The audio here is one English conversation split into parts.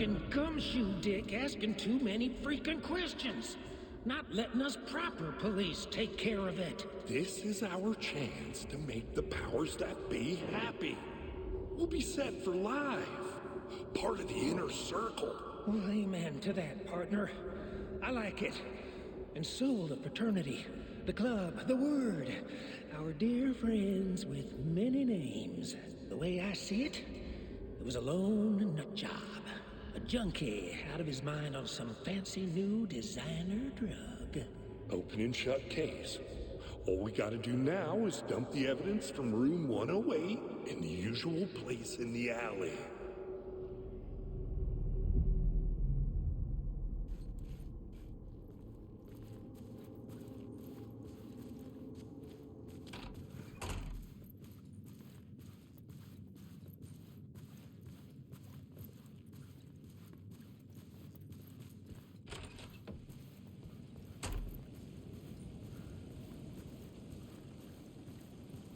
freaking gumshoe dick asking too many freaking questions. Not letting us proper police take care of it. This is our chance to make the powers that be happy. We'll be set for life. Part of the inner circle. Well, amen to that, partner. I like it. And so will the fraternity, the club, the word. Our dear friends with many names. The way I see it, it was a lone nut job. A junkie out of his mind on some fancy new designer drug. Open and shut case. All we gotta do now is dump the evidence from room 108 in the usual place in the alley.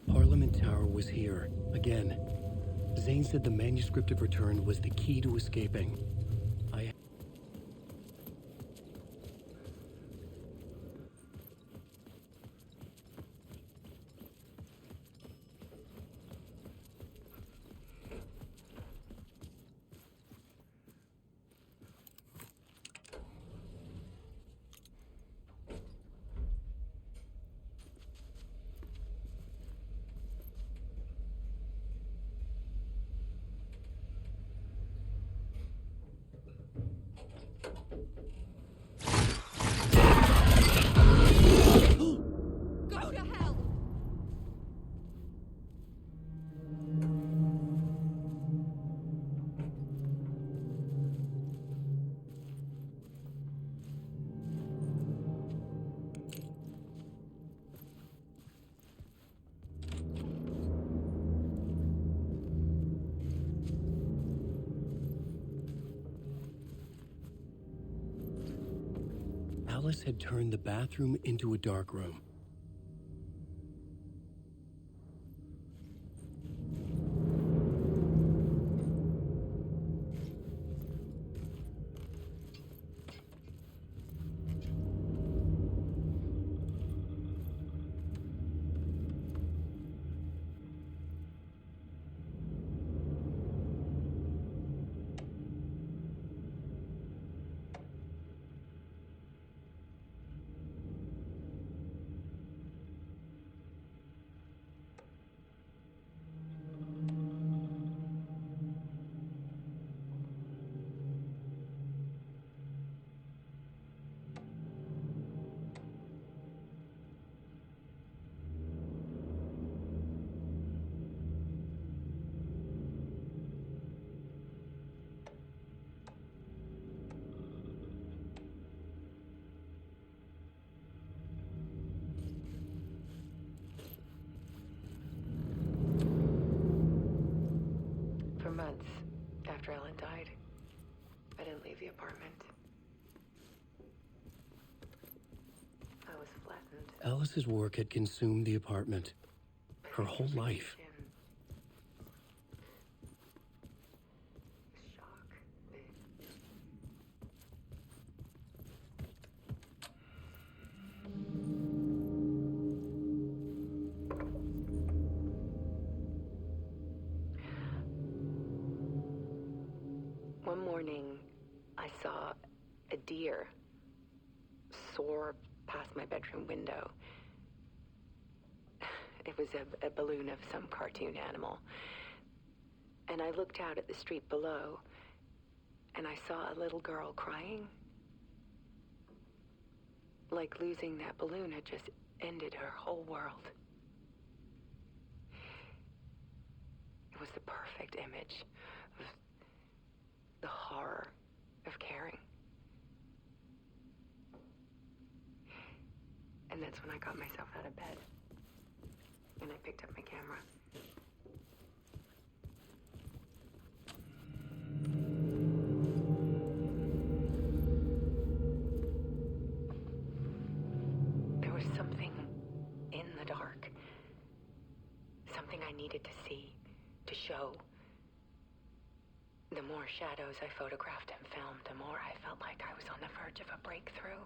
Parliament Tower was here, again. Zane said the manuscript of return was the key to escaping. Go to hell! Alice had turned the bathroom into a dark room. For months after Ellen died, I didn't leave the apartment. I was flattened. Alice's work had consumed the apartment. Her whole life. Shock. One morning, I saw a deer soar past my bedroom window. It was a balloon of some cartoon animal. And I looked out at the street below, and I saw a little girl crying. Like losing that balloon had just ended her whole world. It was the perfect image of the horror of caring. And that's when I got myself out of bed. And I picked up my camera. There was something in the dark. Something I needed to see, to show. The more shadows I photographed and filmed, the more I felt like I was on the verge of a breakthrough.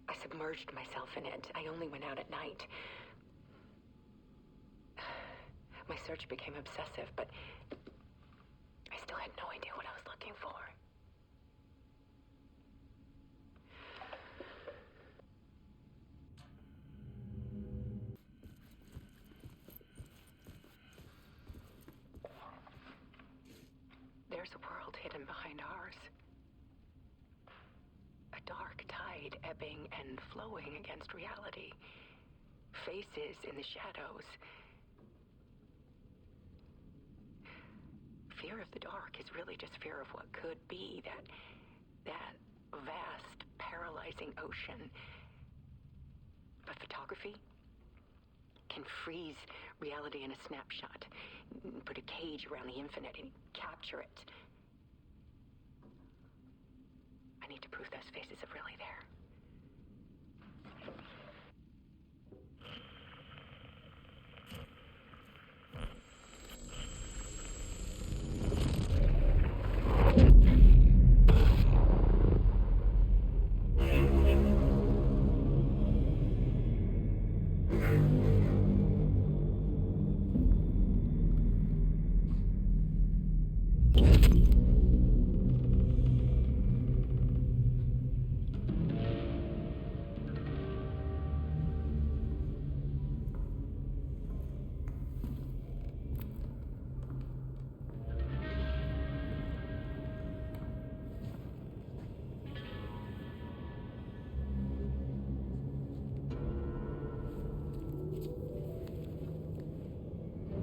I submerged myself in it. I only went out at night. My search became obsessive, but I still had no idea what I was looking for. There's a world hidden behind ours. A dark tide ebbing and flowing against reality. Faces in the shadows. Fear of the dark is really just fear of what could be, that vast, paralyzing ocean. But photography can freeze reality in a snapshot, put a cage around the infinite and capture it. I need to prove those faces are really there.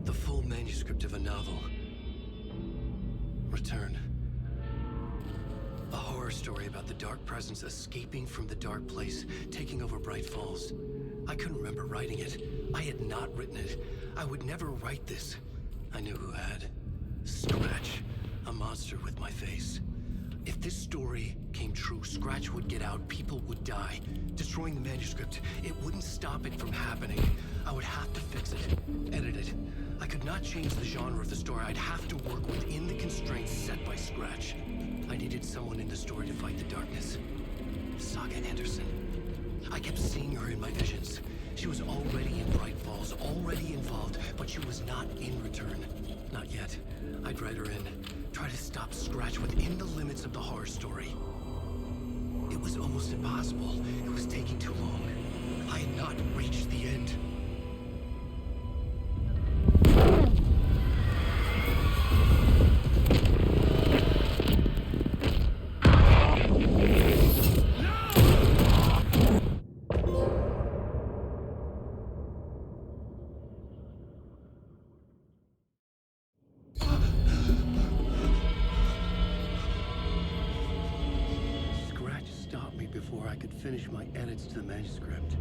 The full manuscript of a novel. Return. A horror story about the dark presence escaping from the dark place, taking over Bright Falls. I couldn't remember writing it. I had not written it. I would never write this. I knew who had. Scratch. A monster with my face. If this story came true, Scratch would get out, people would die. Destroying the manuscript, it wouldn't stop it from happening. I would have to fix it, edit it. I could not change the genre of the story. I'd have to work within the constraints set by Scratch. I needed someone in the story to fight the darkness. Saga Anderson. I kept seeing her in my visions. She was already in Bright Falls, already involved, but she was not in Return. Not yet. I'd write her in. Try to stop Scratch within the limits of the horror story. It was almost impossible. It was taking too long. I had not reached the end. Before I could finish my edits to the manuscript.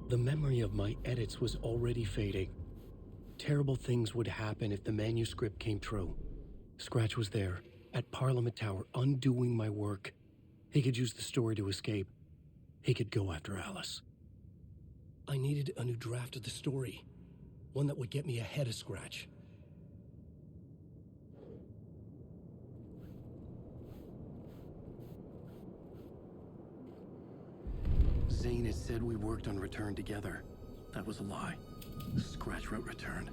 The memory of my edits was already fading. Terrible things would happen if the manuscript came true. Scratch was there, at Parliament Tower, undoing my work. He could use the story to escape. He could go after Alice. I needed a new draft of the story. One that would get me ahead of Scratch. Zane had said we worked on Return together. That was a lie. Scratch wrote Return.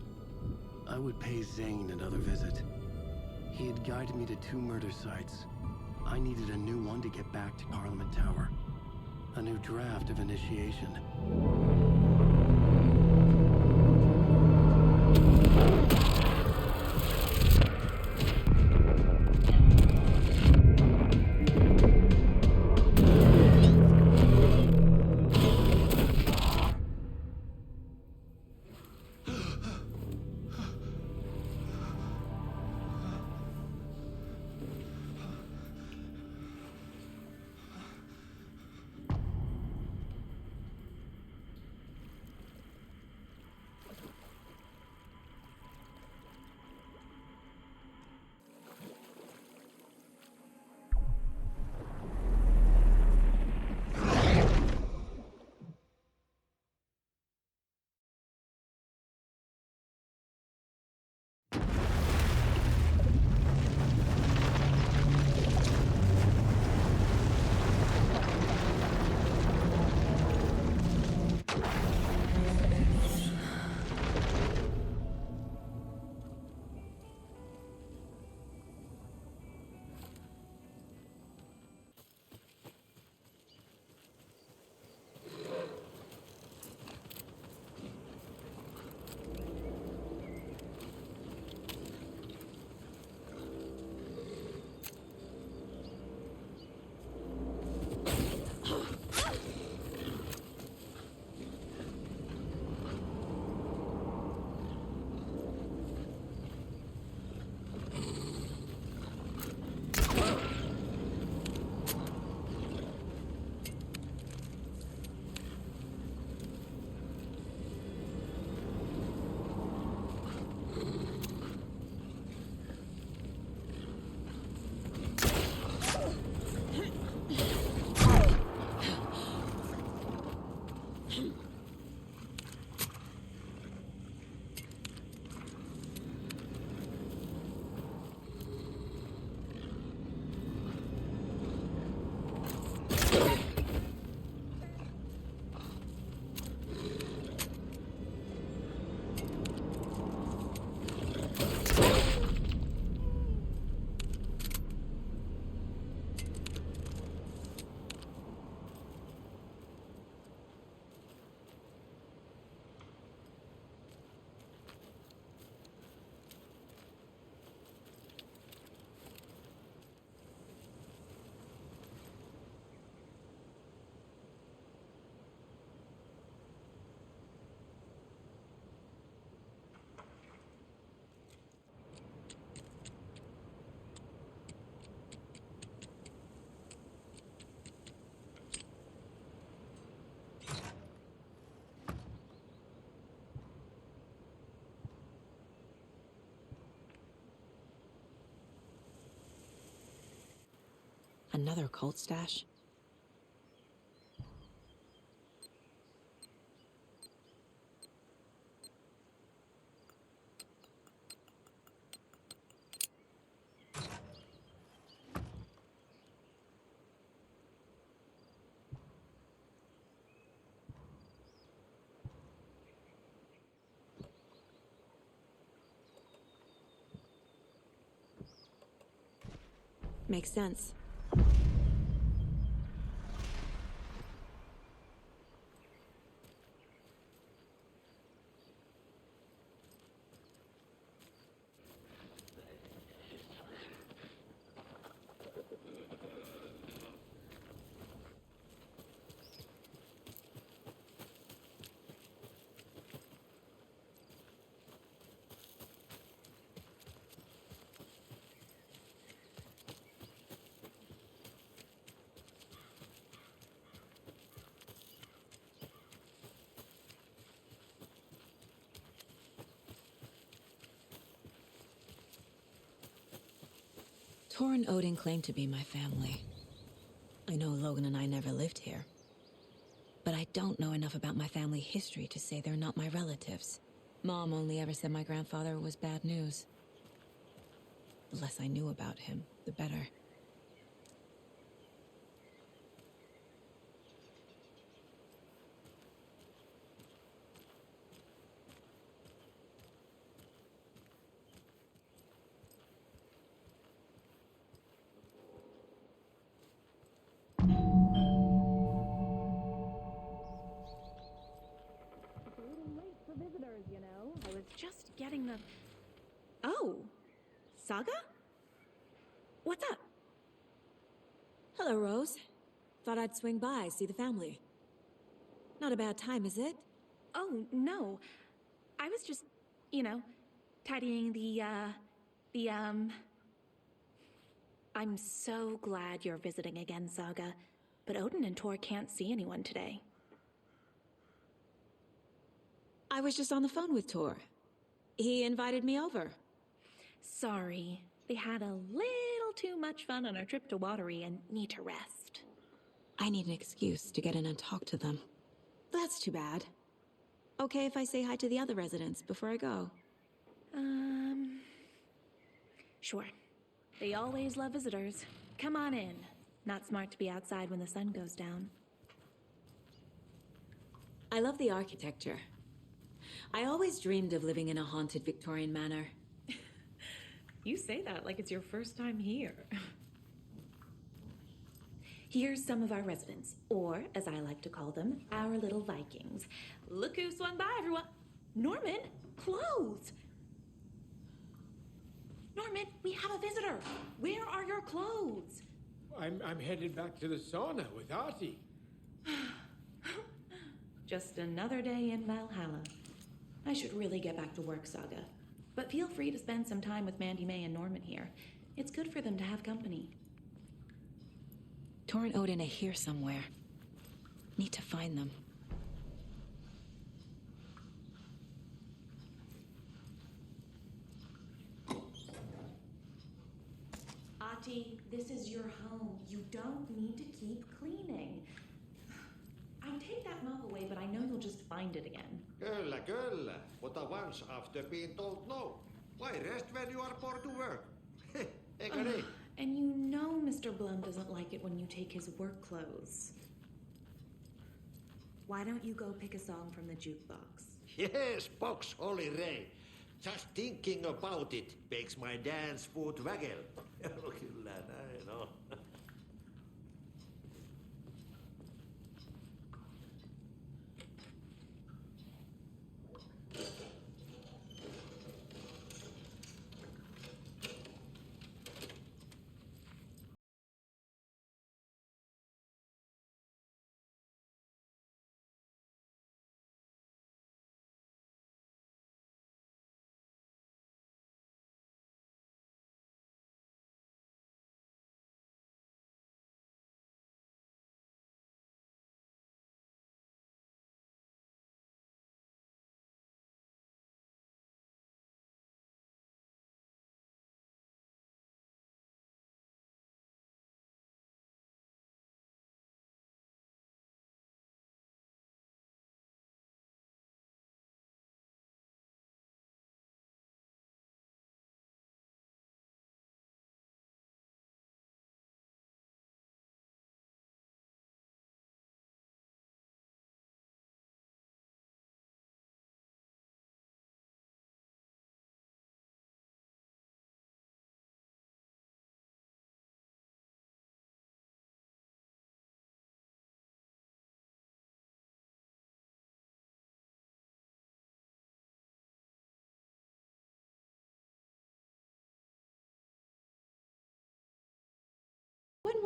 I would pay Zane another visit. He had guided me to 2 murder sites. I needed a new one to get back to Parliament Tower. A new draft of Initiation. Another cult stash? Makes sense. Tor and Odin claim to be my family. I know Logan and I never lived here. But I don't know enough about my family history to say they're not my relatives. Mom only ever said my grandfather was bad news. The less I knew about him, the better. I was just getting the... Oh, Saga? What's up? Hello, Rose. Thought I'd swing by, see the family. Not a bad time, is it? Oh, no. I was just, tidying I'm so glad you're visiting again, Saga. But Odin and Tor can't see anyone today. I was just on the phone with Tor. He invited me over. Sorry. They had a little too much fun on our trip to Watery and need to rest. I need an excuse to get in and talk to them. That's too bad. Okay if I say hi to the other residents before I go? Sure. They always love visitors. Come on in. Not smart to be outside when the sun goes down. I love the architecture. I always dreamed of living in a haunted Victorian manor. You say that like it's your first time here. Here's some of our residents, or as I like to call them, our little Vikings. Look who swung by, everyone. Norman, clothes. Norman, we have a visitor. Where are your clothes? I'm headed back to the sauna with Artie. Just another day in Valhalla. I should really get back to work, Saga. But feel free to spend some time with Mandy May and Norman here. It's good for them to have company. Tor and Odin are here somewhere. Need to find them. Ahti, this is your home. You don't need to keep cleaning. I take that mop away, but I know you'll just find it again. Kyllä, kyllä. Mutta once after being told no. Why rest when you are born to work? Eikö niin? And you know Mr. Blum doesn't like it when you take his work clothes. Why don't you go pick a song from the jukebox? Yes, box Holly Ray. Just thinking about it makes my dance foot waggle. Kyllä näin on.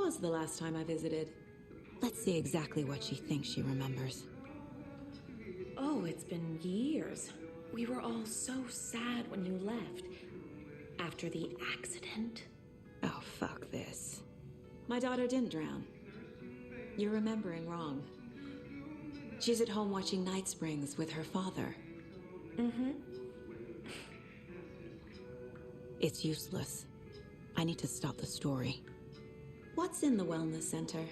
was the last time I visited? Let's see exactly what she thinks she remembers. Oh, it's been years. We were all so sad when you left. After the accident. Oh, fuck this. My daughter didn't drown. You're remembering wrong. She's at home watching Night Springs with her father. Mm-hmm. It's useless. I need to stop the story. What's in the wellness center?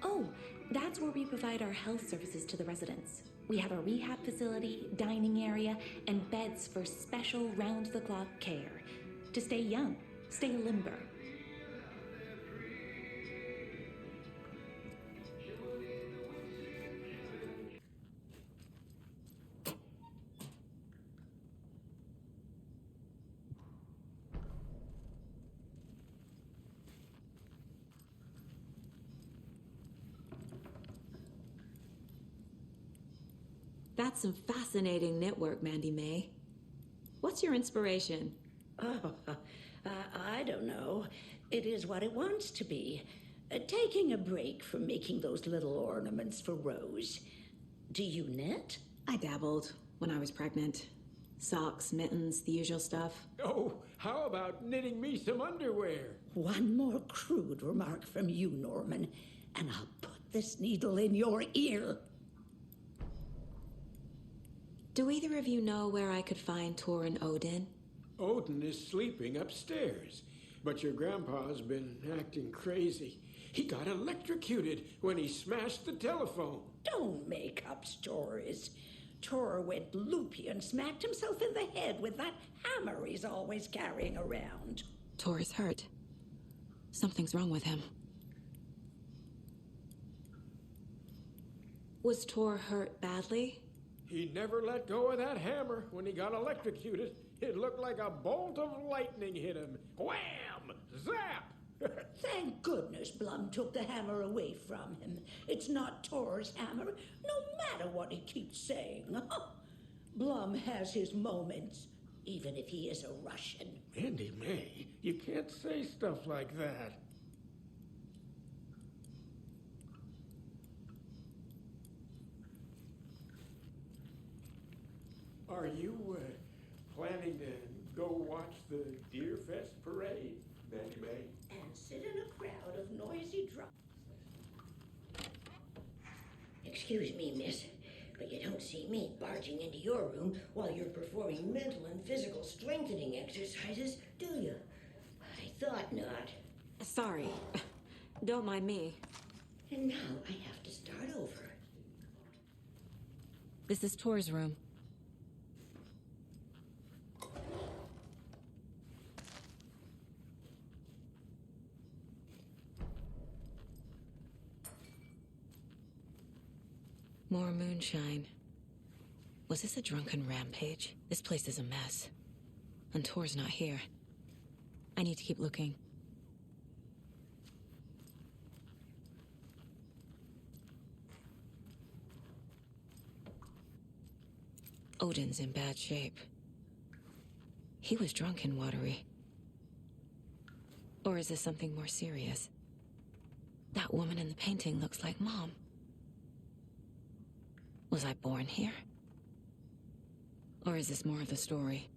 Oh, that's where we provide our health services to the residents. We have a rehab facility, dining area, and beds for special round-the-clock care. To stay young, stay limber. That's some fascinating knitwork, Mandy May. What's your inspiration? Oh, I don't know. It is what it wants to be. Taking a break from making those little ornaments for Rose. Do you knit? I dabbled when I was pregnant. Socks, mittens, the usual stuff. Oh, how about knitting me some underwear? One more crude remark from you, Norman, and I'll put this needle in your ear. Do either of you know where I could find Tor and Odin? Odin is sleeping upstairs, but your grandpa's been acting crazy. He got electrocuted when he smashed the telephone. Don't make up stories. Tor went loopy and smacked himself in the head with that hammer he's always carrying around. Tor is hurt. Something's wrong with him. Was Tor hurt badly? He never let go of that hammer when he got electrocuted. It looked like a bolt of lightning hit him. Wham! Zap! Thank goodness Blum took the hammer away from him. It's not Tor's hammer, no matter what he keeps saying. Blum has his moments, even if he is a Russian. Mandy May, you can't say stuff like that. Are you planning to go watch the Deer Fest parade, Mandy May? And sit in a crowd of noisy drunks. Excuse me, miss, but you don't see me barging into your room while you're performing mental and physical strengthening exercises, do you? I thought not. Sorry. Don't mind me. And now I have to start over. This is Tor's room. More moonshine. Was this a drunken rampage? This place is a mess. And Tor's not here. I need to keep looking. Odin's in bad shape. He was drunk and watery. Or is this something more serious? That woman in the painting looks like Mom. Was I born here? Or is this more of the story?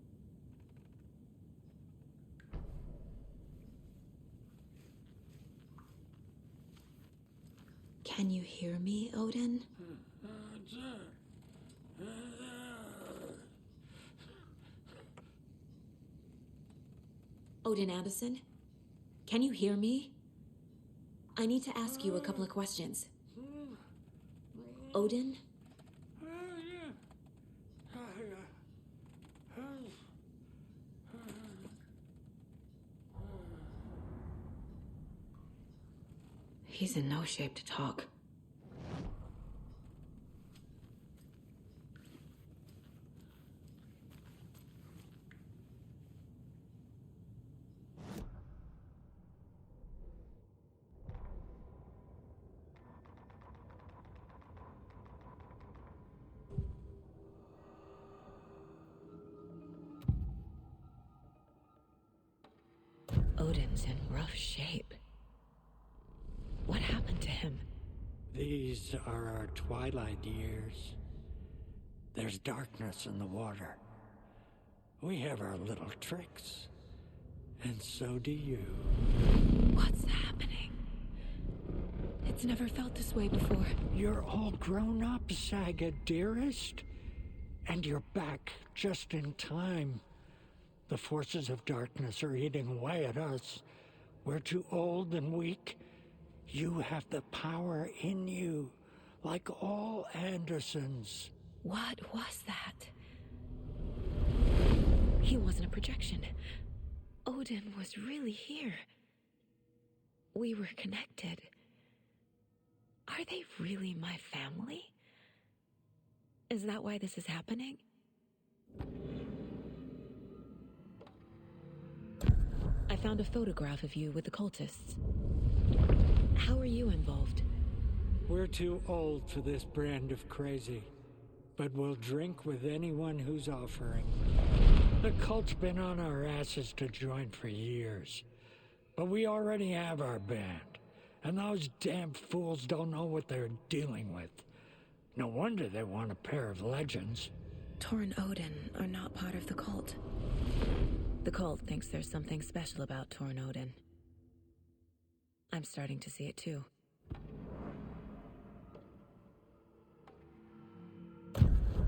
Can you hear me, Odin? Odin Addison? Can you hear me? I need to ask you a couple of questions. Odin? He's in no shape to talk. Odin's in rough shape. happened to him? These are our twilight years. There's darkness in the water. We have our little tricks. And so do you. What's happening? It's never felt this way before. You're all grown up, Saga, dearest. And you're back just in time. The forces of darkness are eating away at us. We're too old and weak. You have the power in you, like all Andersons. What was that? He wasn't a projection. Odin was really here. We were connected. Are they really my family? Is that why this is happening? I found a photograph of you with the cultists. How are you involved? We're too old for this brand of crazy, but we'll drink with anyone who's offering. The cult's been on our asses to join for years, but we already have our band, and those damn fools don't know what they're dealing with. No wonder they want a pair of legends. Tor and Odin are not part of the cult. The cult thinks there's something special about Tor and Odin. I'm starting to see it too.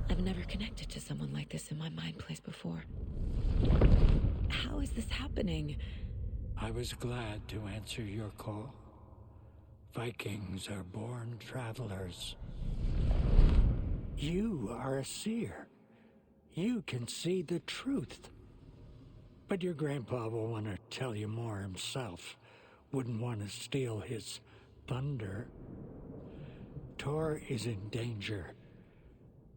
I've never connected to someone like this in my mind place before. How is this happening? I was glad to answer your call. Vikings are born travelers. You are a seer. You can see the truth. But your grandpa will want to tell you more himself. Wouldn't want to steal his thunder. Tor is in danger.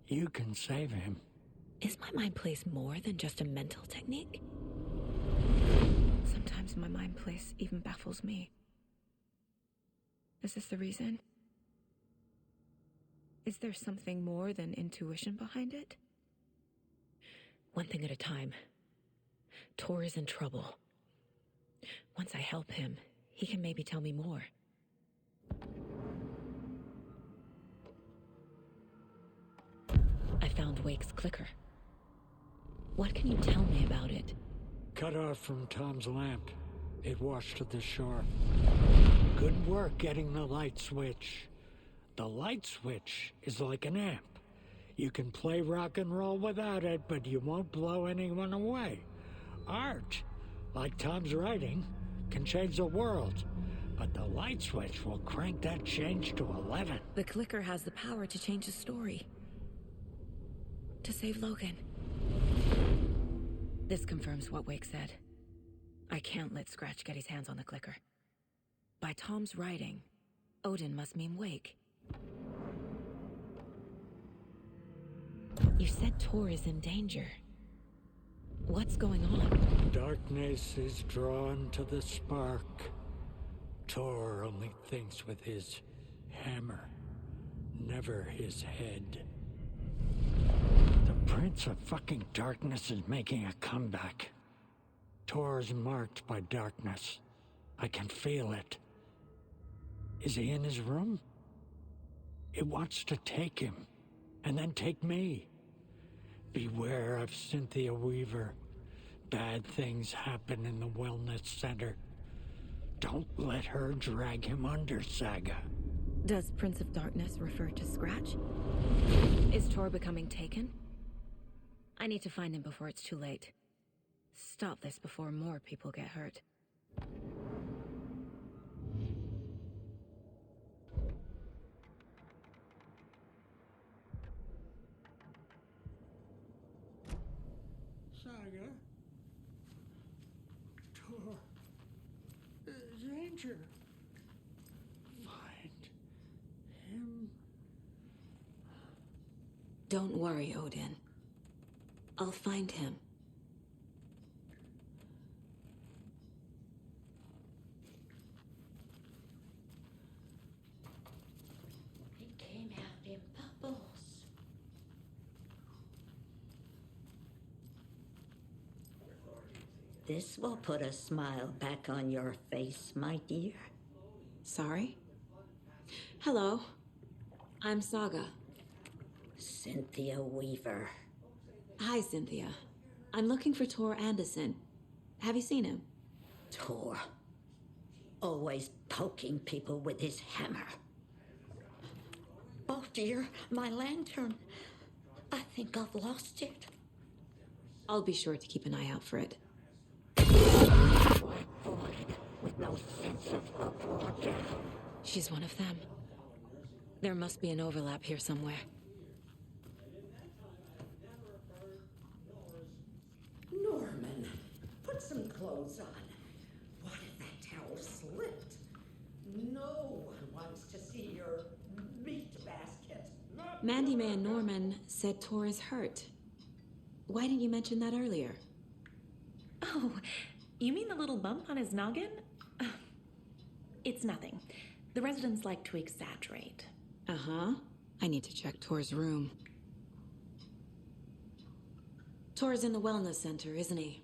You can save him. Is my mind place more than just a mental technique? Sometimes my mind place even baffles me. Is this the reason? Is there something more than intuition behind it? One thing at a time. Tor is in trouble. Once I help him, he can maybe tell me more. I found Wake's clicker. What can you tell me about it? Cut off from Tom's lamp. It washed to the shore. Good work getting the light switch. The light switch is like an amp. You can play rock and roll without it, but you won't blow anyone away. Art, like Tom's writing, can change the world, but the light switch will crank that change to 11. The clicker has the power to change the story. To save Logan. This confirms what Wake said. I can't let Scratch get his hands on the clicker. By Tom's writing, Odin must mean Wake. You said Tor is in danger. What's going on? Darkness is drawn to the spark. Tor only thinks with his hammer, never his head. The Prince of fucking Darkness is making a comeback. Tor's marked by darkness. I can feel it. Is he in his room? It wants to take him, and then take me. Beware of Cynthia Weaver. Bad things happen in the wellness center. Don't let her drag him under, Saga. Does Prince of Darkness refer to Scratch? Is Tor becoming taken? I need to find him before it's too late. Stop this before more people get hurt. Saga? Tor. Danger. Find him. Don't worry, Odin. I'll find him. It came out in bubbles. This will put a smile back on your face, my dear. Sorry? Hello. I'm Saga. Cynthia Weaver. Hi, Cynthia. I'm looking for Tor Anderson. Have you seen him? Tor. Always poking people with his hammer. Oh dear, my lantern. I think I've lost it. I'll be sure to keep an eye out for it. With no sense of order. She's one of them. There must be an overlap here somewhere. Norman, put some clothes on. What if that towel slipped? No one wants to see your meat basket. Mandy May and Norman said Tor is hurt. Why didn't you mention that earlier? Oh, you mean the little bump on his noggin? It's nothing. The residents like to exaggerate. Uh-huh. I need to check Tor's room. Tor's in the wellness center, isn't he?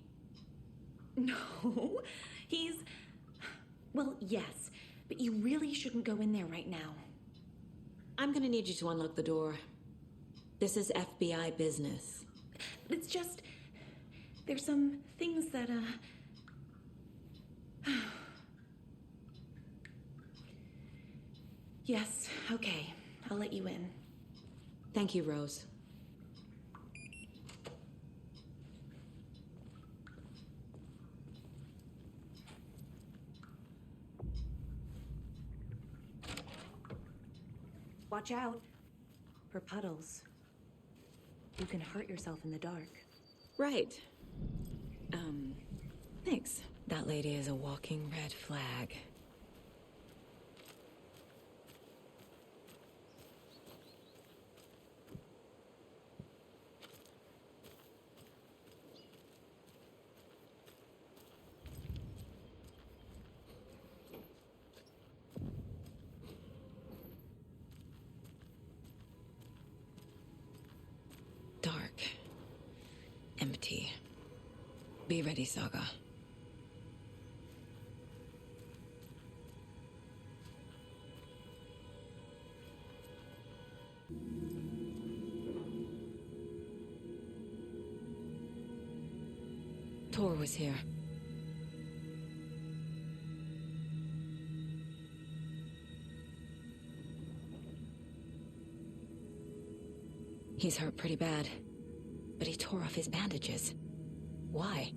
No, he's... Well, yes, but you really shouldn't go in there right now. I'm gonna need you to unlock the door. This is FBI business. It's just... There's some things that, Yes, okay. I'll let you in. Thank you, Rose. Watch out for puddles. You can hurt yourself in the dark. Right. Thanks. That lady is a walking red flag. Dark. Empty. Be ready, Saga. Tor was here. He's hurt pretty bad, but he tore off his bandages. Why?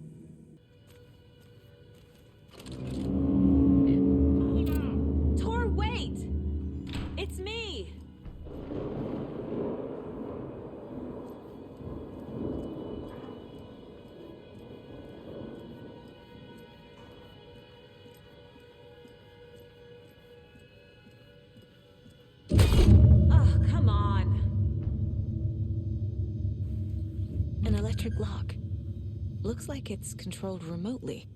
Tor, wait! It's me! Oh, come on! An electric lock. Looks like it's controlled remotely.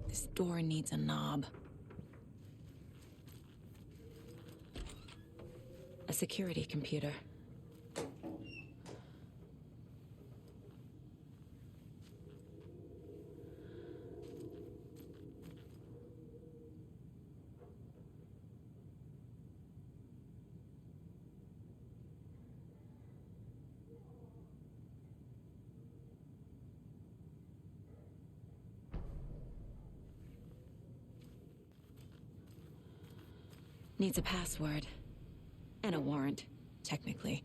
This door needs a knob. A security computer. Needs a password. And a warrant, technically.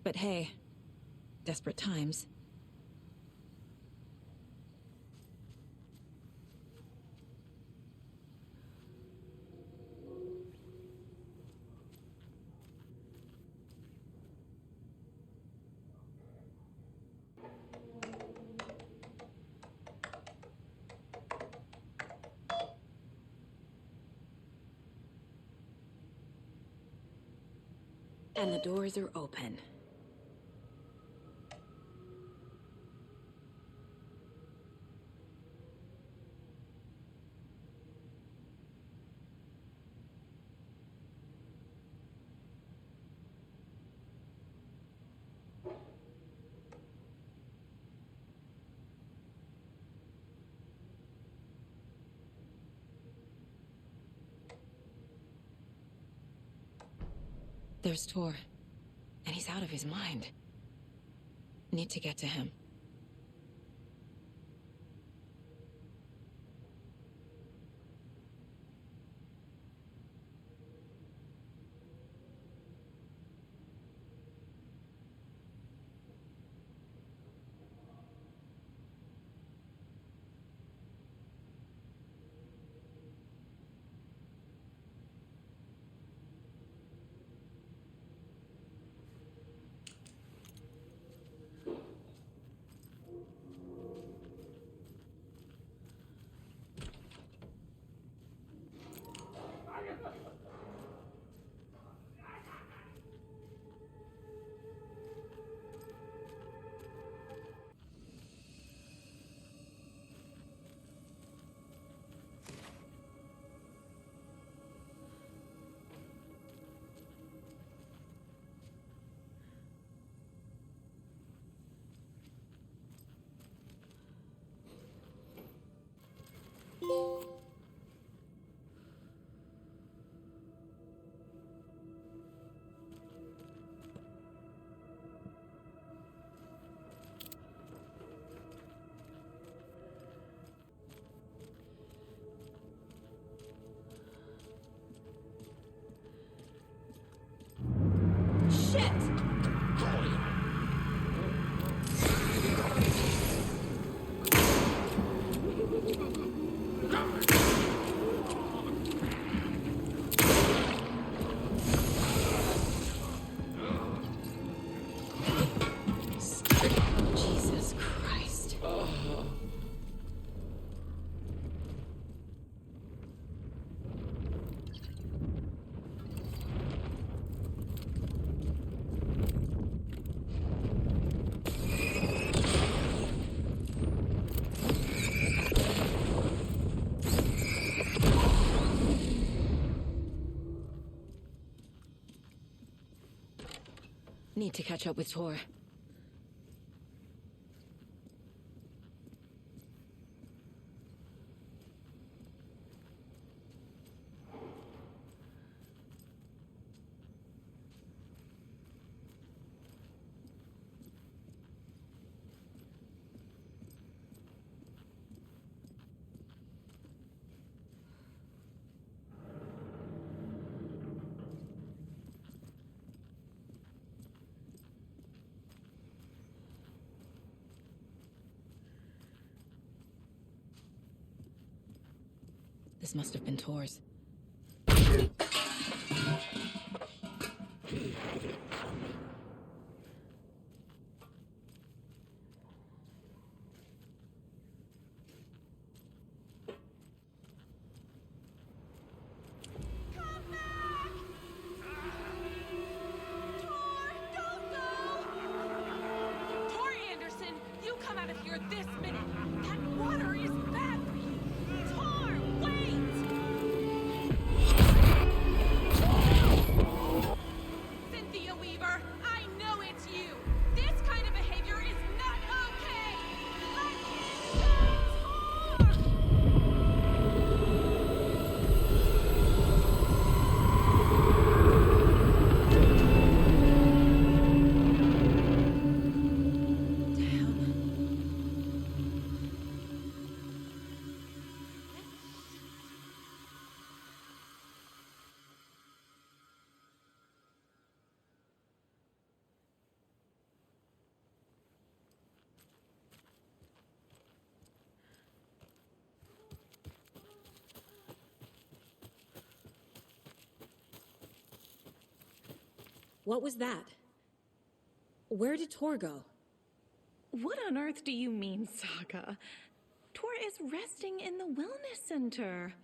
But hey, desperate times. And the doors are open. There's Tor. And he's out of his mind. Need to get to him. Jesus Christ. Need to catch up with Tor. This must have been Tor's. What was that? Where did Tor go? What on earth do you mean, Saga? Tor is resting in the wellness center.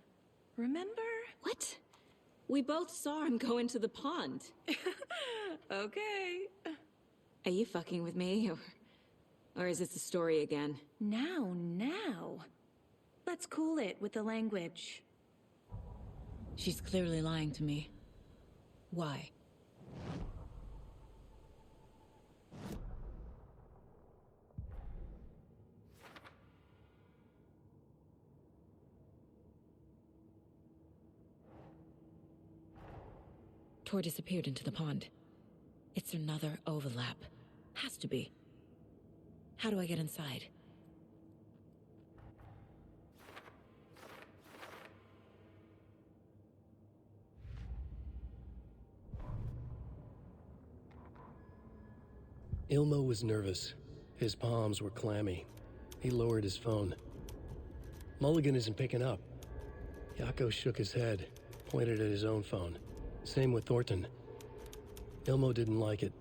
Remember? What? We both saw him go into the pond. Okay. Are you fucking with me? Or is this a story again? Now. Let's cool it with the language. She's clearly lying to me. Why? Tor disappeared into the pond. It's another overlap. Has to be. How do I get inside? Ilmo was nervous. His palms were clammy. He lowered his phone. Mulligan isn't picking up. Yako shook his head, pointed at his own phone. Same with Thornton. Ilmo didn't like it.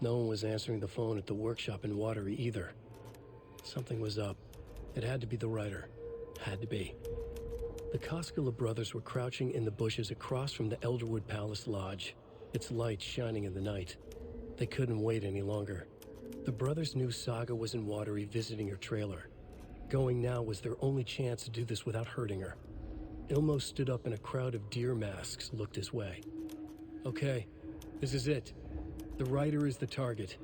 No one was answering the phone at the workshop in Watery either. Something was up. It had to be the writer. Had to be. The Koskela brothers were crouching in the bushes across from the Elderwood Palace Lodge, its lights shining in the night. They couldn't wait any longer. The brothers knew Saga was in Watery visiting her trailer. Going now was their only chance to do this without hurting her. Ilmo stood up and a crowd of deer masks looked his way. Okay, this is it. The writer is the target.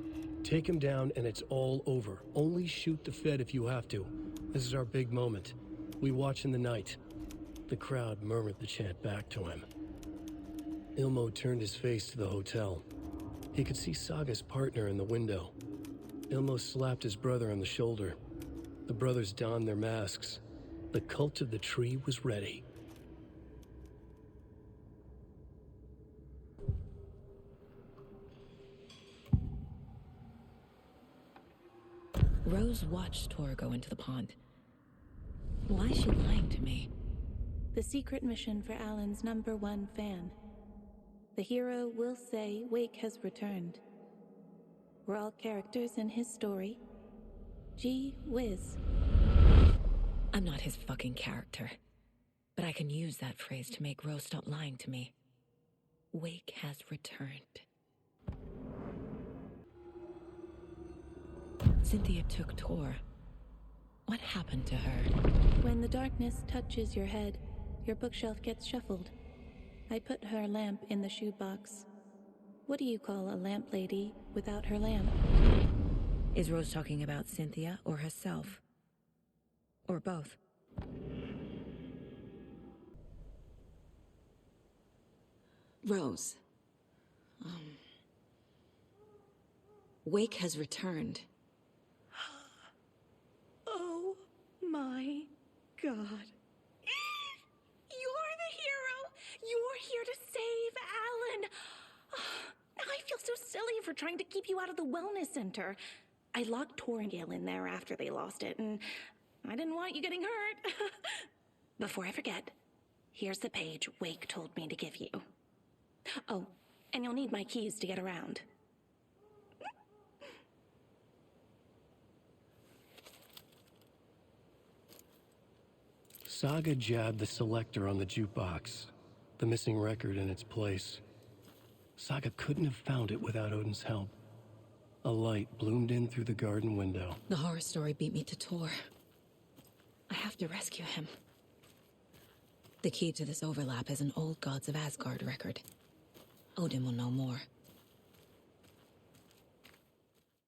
Take him down and it's all over. Only shoot the Fed if you have to. This is our big moment. We watch in the night. The crowd murmured the chant back to him. Ilmo turned his face to the hotel. He could see Saga's partner in the window. Ilmo slapped his brother on the shoulder. The brothers donned their masks. The cult of the tree was ready. Rose watched Tor go into the pond. Why is she lying to me? The secret mission for Alan's #1 fan. The hero will say Wake has returned. We're all characters in his story. Gee whiz. I'm not his fucking character. But I can use that phrase to make Rose stop lying to me. Wake has returned. Cynthia took Tor. What happened to her? When the darkness touches your head, your bookshelf gets shuffled. I put her lamp in the shoebox. What do you call a lamp lady without her lamp? Is Rose talking about Cynthia or herself? Or both? Rose. Wake has returned. Oh my God. You're the hero! You're here to save Alan! I feel so silly for trying to keep you out of the wellness center. I locked Tor and Gale in there after they lost it, and I didn't want you getting hurt. Before I forget, here's the page Wake told me to give you. Oh, and you'll need my keys to get around. Saga jabbed the selector on the jukebox, the missing record in its place. Saga couldn't have found it without Odin's help. A light bloomed in through the garden window. The horror story beat me to Tor. I have to rescue him. The key to this overlap is an old Gods of Asgard record. Odin will know more.